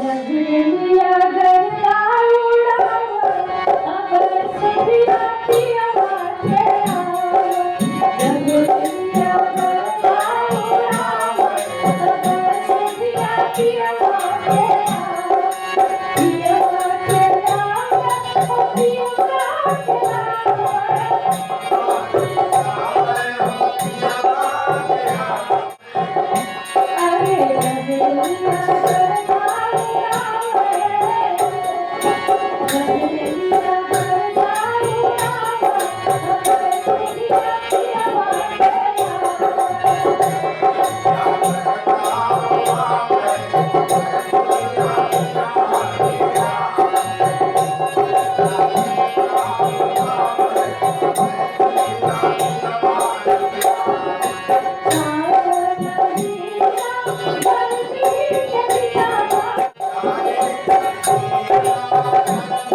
गजरेलिया गरबा उड़ावो, अगर सखिया पियवा के आवो। गजरेलिया गरबा उड़ावो, अगर सखिया पियवा के आवो। पियवा के आवो, ओ पियवा के आवो। अरे गजरेलिया गरबा उड़ावो, गजरेलिया गरबा उड़ावो, अगर सखिया पियवा के आवो।